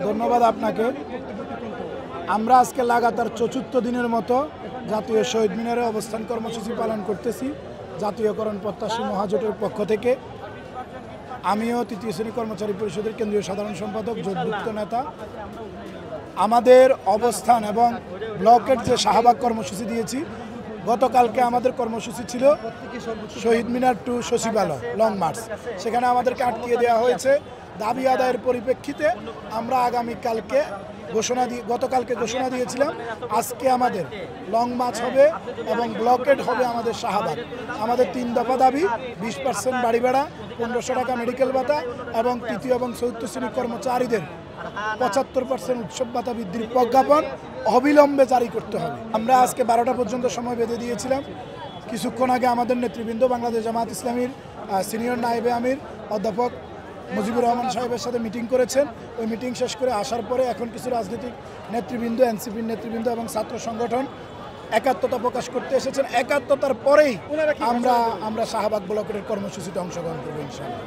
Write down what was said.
ধন্যবাদ আপনাকে। আমরা আজকে লাগাতার ৪৪ দিনের মতো জাতীয় শহীদ মিনারে অবস্থান কর্মসূচি পালন করতেছি জাতীয়করণ প্রত্যাশী মহাজোটের পক্ষ থেকে। আমিও তৃতীয় শ্রেণী কর্মচারী পরিষদের কেন্দ্রীয় সাধারণ সম্পাদক, জোটভুক্ত নেতা। আমাদের অবস্থান এবং ব্লকের যে শাহবাগ কর্মসূচি দিয়েছি, গতকালকে আমাদের কর্মসূচি ছিল শহীদ মিনার টু সচিবালয় লং মার্চ। সেখানে আমাদেরকে আটকিয়ে দেওয়া হয়েছে দাবি আদায়ের পরিপ্রেক্ষিতে। আমরা আগামীকালকে গতকালকে ঘোষণা দিয়েছিলাম আজকে আমাদের লং মার্চ হবে এবং ব্লকেড হবে আমাদের শাহবাগ। আমাদের 3 দফা দাবি: 20% বাড়ি ভাড়া, 1500 টাকা মেডিকেল ভাতা এবং তৃতীয় এবং চতুর্থ শ্রেণীর কর্মচারীদের 75% উৎসব ভাতা বৃদ্ধির প্রজ্ঞাপন অবিলম্বে জারি করতে হবে। আমরা আজকে 12টা পর্যন্ত সময় বেঁধে দিয়েছিলাম। কিছুক্ষণ আগে আমাদের নেতৃবৃন্দ বাংলাদেশ জামাত ইসলামীর সিনিয়র নায়েবে আমির অধ্যাপক মুজিবুর রহমান সাহেবের সাথে মিটিং করেছেন। ওই মিটিং শেষ করে আসার পরে এখন কিছু রাজনৈতিক নেতৃবৃন্দ, এনসিপির নেতৃবৃন্দ এবং ছাত্র সংগঠন একাত্মতা প্রকাশ করতে এসেছেন। একাত্মতার পরেই আমরা শাহবাগ ব্লকের কর্মসূচিতে অংশগ্রহণ করবো ইনশাআল্লাহ।